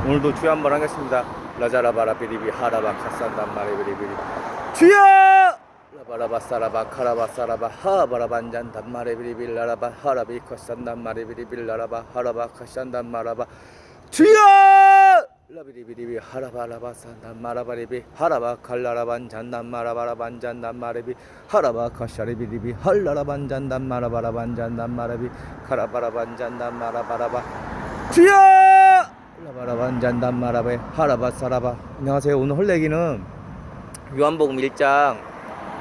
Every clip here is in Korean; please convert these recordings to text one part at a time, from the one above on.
오늘도 주여 한번 하겠습니다. 라자라바라 비리비 하라바 카산단 마리 비리비리 주여 라바라바 사라바 카라바 사라바 하바라반잔 단마리 비리비 라라바 하라비 카산단 마리 비리비 라라바 하라바 카산단 마라바 주여 라비리비리비 하라바라바 산단 마라바리비 하라바 칼라라반 잔단 마라바라반 잔단 마리비 하라바 카샤리비리비 할라라반 잔단 마라바라반 잔단 마라비 카라바라반 잔단 마라바라바 주여 라바라반 잔단 마라베 하라바 사라바. 안녕하세요. 오늘 할 얘기는 요한복음 1장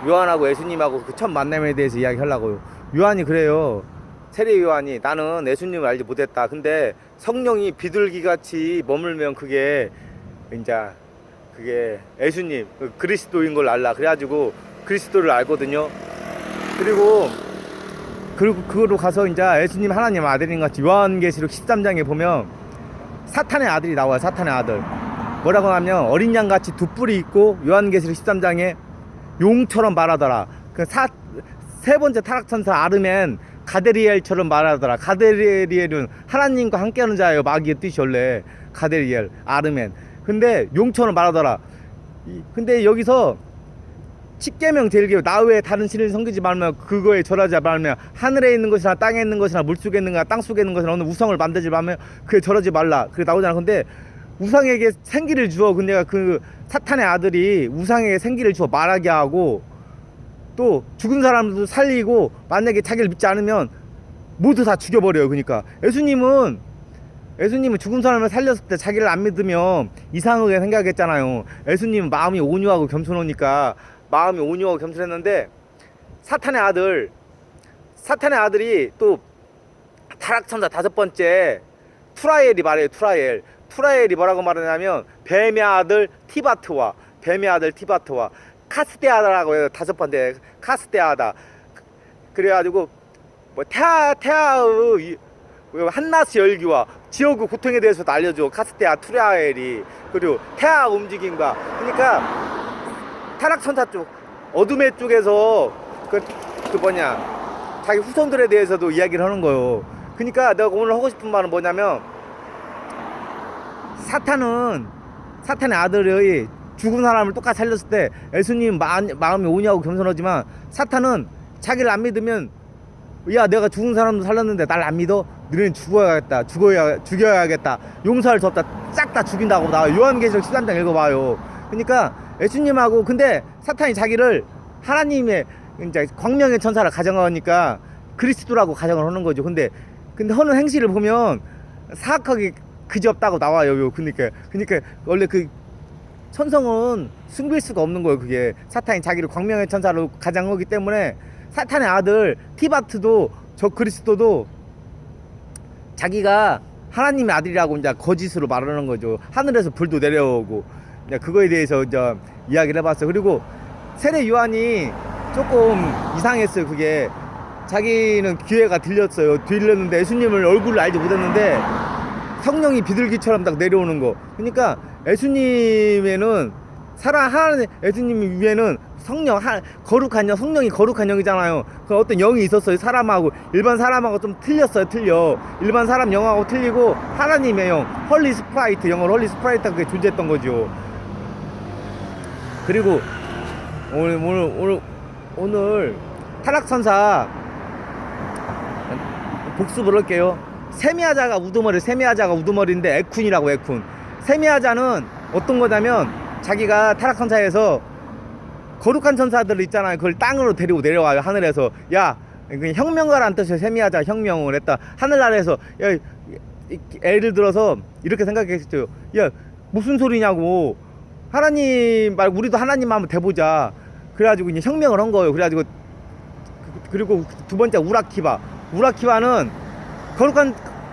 요한하고 예수님하고 그 첫 만남에 대해서 이야기하려고요. 요한이 그래요. 세례 요한이 나는 예수님을 알지 못했다. 근데 성령이 비둘기같이 머물면 그게 예수님 그리스도인 걸 알라. 그래가지고 그리스도를 알거든요. 그리고 그거로 가서 이제 예수님 하나님 아들인 같이 요한계시록 13장에 보면 사탄의 아들이 나와요. 사탄의 아들. 뭐라고 하면 어린 양같이 두 뿔이 있고 요한계시록 13장에 용처럼 말하더라. 세 번째 타락천사 아르멘 가데리엘처럼 말하더라. 가데리엘은 하나님과 함께하는 자예요. 마귀의 뜻이 원래 가데리엘 아르멘. 근데 용처럼 말하더라. 근데 여기서 십계명 제일 나 외에 다른 신을 섬기지 말며 그거에 절하지 말며 하늘에 있는 것이나 땅에 있는 것이나 물속에 있는 것이나 땅속에 있는 것이나 어느 우상을 만들지 말며 그에 절하지 말라. 그게 나오잖아. 근데 우상에게 생기를 주어. 근데 그 사탄의 아들이 우상에게 생기를 주어 말하게 하고 또 죽은 사람도 살리고 만약에 자기를 믿지 않으면 모두 다 죽여버려요. 그러니까 예수님은 죽은 사람을 살렸을 때 자기를 안 믿으면 이상하게 생각했잖아요. 예수님은 마음이 온유하고 겸손하니까 마음이 온유하고 겸손했는데 사탄의 아들이 또 타락천사 다섯 번째 투라엘이 말해요. 투라엘이 뭐라고 말하냐면 뱀의 아들 티바트와 카스데아다라고 해요. 다섯 번째 카스데아다. 그래가지고 뭐 태아의 한나스 열기와 지옥의 고통에 대해서도 알려줘. 카스데아 투라엘이. 그리고 태아 움직임과. 그러니까 타락천사 쪽 어둠의 쪽에서 자기 후손들에 대해서도 이야기를 하는 거예요. 그러니까 내가 오늘 하고 싶은 말은 뭐냐면 사탄의 아들의 죽은 사람을 똑같이 살렸을 때 예수님 마음이 온유하고 겸손하지만 사탄은 자기를 안 믿으면 야 내가 죽은 사람도 살렸는데 날 안 믿어? 너는 죽여야겠다. 용서할 수 없다. 싹 다 죽인다고 나와요. 요한계시록 13장 읽어봐요. 그러니까 예수님하고 근데 사탄이 자기를 하나님의 이제 광명의 천사를 가정하니까 그리스도라고 가정을 하는 거죠. 근데 하는 행실을 보면 사악하게 그지없다고 나와요. 그러니까 원래 그 천성은 숨길 수가 없는 거예요. 그게 사탄이 자기를 광명의 천사로 가정하기 때문에 사탄의 아들 티바트도 저 그리스도도 자기가 하나님의 아들이라고 이제 거짓으로 말하는 거죠. 하늘에서 불도 내려오고 그거에 대해서 이제 이야기를 해봤어요. 그리고 세례 요한이 조금 이상했어요. 그게 자기는 귀에가 들렸는데 예수님을 얼굴을 알지 못했는데 성령이 비둘기처럼 딱 내려오는 거. 그러니까 예수님에는 예수님 위에는 성령이 거룩한 영이잖아요. 그 어떤 영이 있었어요. 일반 사람하고 좀 틀려. 일반 사람 영하고 틀리고 하나님의 영, 홀리 스프라이트, 영어로 홀리 스프라이트가 그게 존재했던 거죠. 그리고 오늘 타락천사 복습을 할게요. 세미야자가 우두머리인데 에쿤이라고. 세미야자는 어떤 거냐면 자기가 타락천사에서 거룩한 천사들 있잖아요. 그걸 땅으로 데리고 내려와요. 하늘에서. 야 혁명가라는 뜻이에요. 세미야자 혁명을 했다. 하늘나라에서. 야 예를 들어서 이렇게 생각했어요. 야 무슨 소리냐고. 하나님 말고 우리도 하나님 한번 대보자. 그래가지고 이제 혁명을 한 거예요. 그리고 두 번째 우라키바는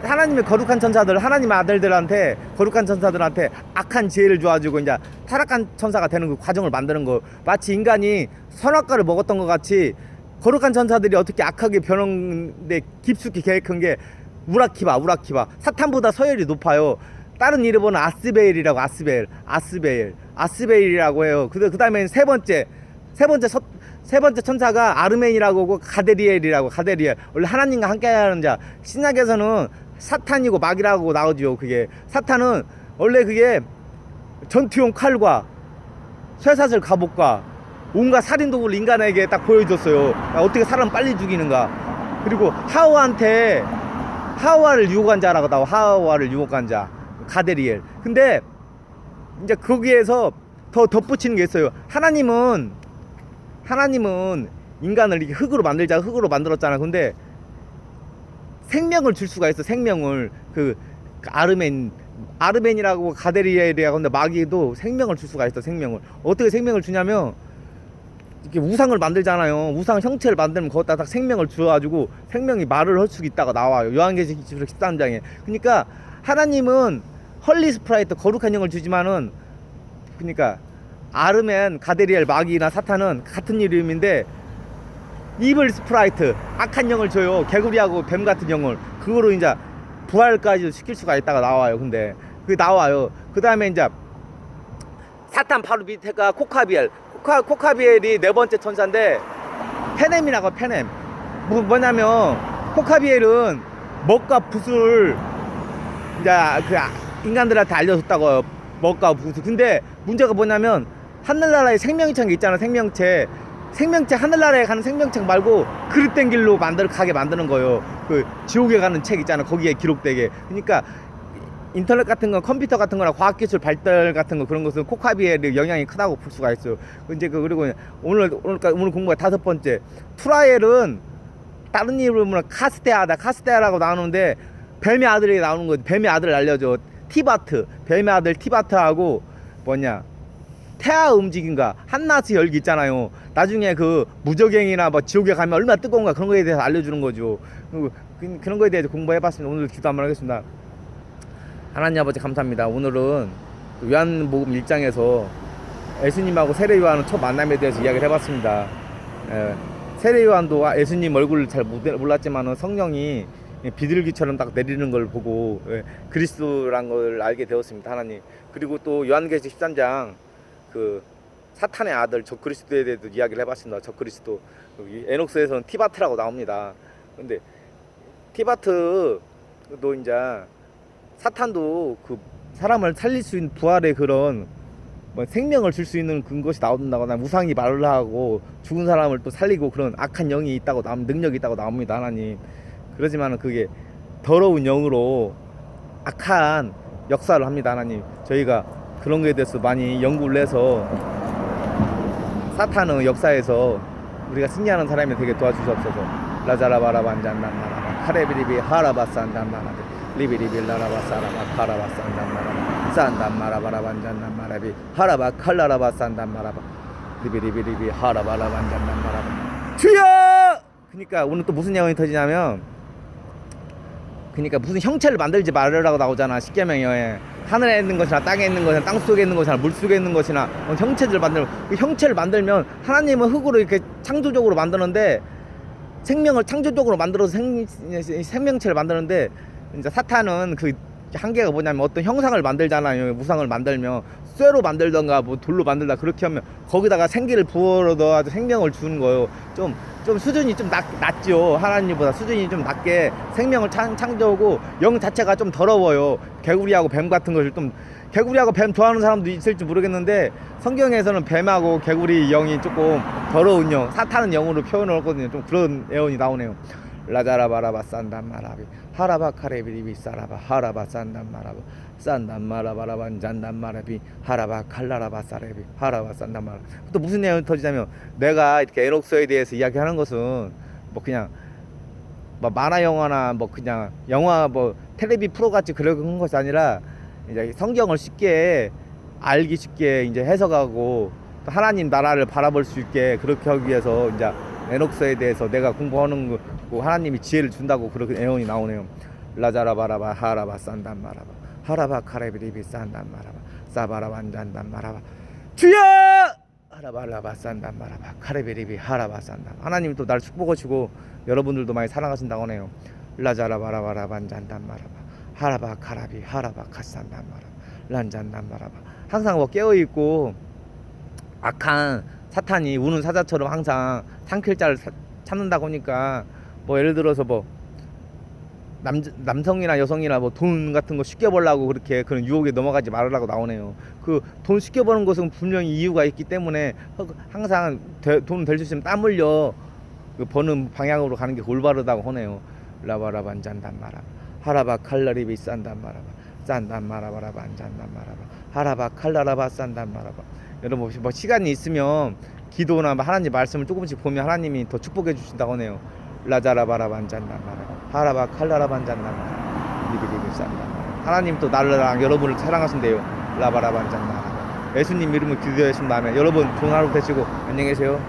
하나님의 거룩한 천사들, 하나님 아들들한테 거룩한 천사들한테 악한 지혜를 줘가지고 이제 타락한 천사가 되는 그 과정을 만드는 거. 마치 인간이 선악과를 먹었던 것 같이 거룩한 천사들이 어떻게 악하게 변하는데 깊숙이 계획한 게 우라키바. 사탄보다 서열이 높아요. 다른 이름은 아스베일이라고. 아스베일이라고 해요. 그 다음에 세 번째 천사가 아르멘이라고 하고 가데리엘이라고. 원래 하나님과 함께하는 자. 신약에서는 사탄이고 마귀라고 나오죠. 그게 사탄은 원래 그게 전투용 칼과 쇠사슬 갑옷과 온갖 살인도구를 인간에게 딱 보여줬어요. 어떻게 사람 빨리 죽이는가. 그리고 하와를 유혹한 자라고 나와. 하와를 유혹한 자 가데리엘. 근데 이제 거기에서 더 덧붙이는 게 있어요. 하나님은 인간을 이렇게 흙으로 만들었잖아. 근데 생명을 줄 수가 있어. 생명을 그 아르멘이라고 가데리엘이라고 하는데 마귀도 생명을 줄 수가 있어. 생명을 어떻게 생명을 주냐면 이렇게 우상을 만들잖아요. 우상 형체를 만들면 거기다 딱 생명을 주어가지고 생명이 말을 할 수 있다가 나와요. 요한계시록 13장에. 그러니까 하나님은 헐리 스프라이트 거룩한 영을 주지만은, 그러니까 아르멘, 가데리엘, 마귀나 사탄은 같은 이름인데 이블 스프라이트 악한 영을 줘요. 개구리하고 뱀 같은 영을. 그거로 이제 부활까지 시킬 수가 있다가 나와요. 근데 그게 나와요. 그 다음에 이제 사탄 바로 밑에가 코카비엘이 네 번째 천사인데 페넴이라고. 페넴 뭐냐면 코카비엘은 먹과 붓을 이제 그 인간들한테 알려줬다고요. 먹과 붓을. 근데 문제가 뭐냐면 하늘나라에 생명체가 있잖아. 생명체 하늘나라에 가는 생명체 말고 그릇된 길로 가게 만드는 거예요. 그 지옥에 가는 책 있잖아. 거기에 기록되게. 그러니까 인터넷 같은 거, 컴퓨터 같은 거나 과학기술 발달 같은 거, 그런 것은 코카비엘의 영향이 크다고 볼 수가 있어요. 이제 그리고 오늘 공부가 5번째. 투라엘은 다른 이름으로 카스테아라고 나오는데 뱀의 아들이 나오는 거지. 뱀의 아들을 알려줘. 뱀의 아들 티바트하고 태아 움직임과 한나스 열기 있잖아요. 나중에 그 무적행이나 뭐 지옥에 가면 얼마나 뜨거운가 그런 거에 대해서 알려주는 거죠. 그런 거에 대해서 공부해봤습니다. 오늘 기도 한번 하겠습니다. 하나님 아버지 감사합니다. 오늘은 요한복음 1장에서 예수님하고 세례 요한의 첫 만남에 대해서 이야기를 해봤습니다. 세례 요한도 예수님 얼굴을 잘 몰랐지만 성령이 비둘기처럼 딱 내리는 걸 보고 그리스도란 걸 알게 되었습니다. 하나님. 그리고 또 요한계시록 13장 그 사탄의 아들 적그리스도에 대해서 이야기를 해봤습니다. 적그리스도. 에녹스에서는 티바트라고 나옵니다. 근데 티바트도 이제 사탄도 그 사람을 살릴 수 있는 부활의 그런 생명을 줄 수 있는 것이 나온다거나 무상히 말을 하고 죽은 사람을 또 살리고 그런 악한 영이 있다고 능력이 있다고 나옵니다. 하나님. 그러지만은 그게 더러운 영으로 악한 역사를 합니다. 하나님. 저희가 그런 거에 대해서 많이 연구를 해서 사탄의 역사에서 우리가 승리하는 사람이 되게 도와주시옵소서. 라자라바라반잔단마라바 카레비리비 하라바산단마라비 리비리비 라라바사라바 카라바산단마라바 산단마라바라반잔단마라비 하라바 칼라라바산단마라바 리비리비리비 하라바라반잔단마라바 주여! 그러니까 오늘 또 무슨 내용이 터지냐면, 그러니까 무슨 형체를 만들지 말으라고 나오잖아. 십계명에. 하늘에 있는 것이나 땅에 있는 것이나 땅 속에 있는 것이나 물 속에 있는 것이나 형체를 만들면, 그 형체를 만들면 하나님은 흙으로 이렇게 창조적으로 만드는데, 생명을 창조적으로 만들어서 생명체를 만드는데, 이제 사탄은 그 한계가 뭐냐면 어떤 형상을 만들잖아요. 무상을 만들면 쇠로 만들던가 뭐 돌로 만들다 그렇게 하면 거기다가 생기를 부어서 넣어서 생명을 주는 거예요. 좀 수준이 좀 낮죠. 하나님보다 수준이 좀 낮게 생명을 창조하고 영 자체가 좀 더러워요. 개구리하고 뱀 같은 것을 좀, 개구리하고 뱀 좋아하는 사람도 있을지 모르겠는데 성경에서는 뱀하고 개구리 영이 조금 더러운 영, 사탄은 영으로 표현을 하거든요. 좀 그런 예언이 나오네요. 라자라바라바 산단마라비 하라바 카레비리비 사라바 하라바 산단마라바 산단마라바라반 잔단마라비 하라바 칼라라바 사레비 하라바 산단마라. 또 무슨 내용이 터지냐면, 내가 이렇게 에녹스에 대해서 이야기하는 것은 뭐 그냥 뭐 만화 영화나 뭐 그냥 영화 뭐 텔레비 프로 같이 그런 것이 아니라 이제 성경을 쉽게 알기 쉽게 이제 해석하고 또 하나님 나라를 바라볼 수 있게 그렇게 하기 위해서 이제 에녹스에 대해서 내가 공부하는 거 하나님이 지혜를 준다고 그렇게 애원이 나오네요. 라자라바라바 하라바 산단마라바 하라바 카레비리비 산단마라바 사바라반잔단마라바 주여! 하라바라바 산단마라바 카레비리비 하라바 산단. 하나님이 또 날 축복하시고 여러분들도 많이 사랑하신다고 하네요. 라자라바라바라반잔단마라바 하라바 카라비 하라바 카산단마라바 란잔단마라바. 항상 뭐 깨어있고 악한 사탄이 우는 사자처럼 항상 상킬자를 찾는다고 하니까 뭐 예를 들어서 뭐 남성이나 여성이나 뭐 돈 같은 거 쉽게 벌라고 그렇게 그런 유혹에 넘어가지 말으라고 나오네요. 그 돈 쉽게 버는 것은 분명히 이유가 있기 때문에 항상 돈 될 수 있으면 땀 흘려 그 버는 방향으로 가는 게 올바르다고 하네요. 라바라바 안잔단 마라 하라바 칼라리 비싼단 마라바 싼단 마라바라바 안잔단 마라바 하라바 칼라라바 싼단 마라바. 여러분 뭐 시간이 있으면 기도나 하나님 말씀을 조금씩 보면 하나님이 더 축복해 주신다고 하네요. 라자라바라바 안잔단 마라바 하라바 칼라라바 안잔단 마라바 리비리비 싼단 마라바. 하나님 또 나랑 여러분을 사랑하신대요. 라바라바 안잔단 마라바. 예수님 이름을 기도하신 다음에 여러분 좋은 하루 되시고 안녕히 계세요.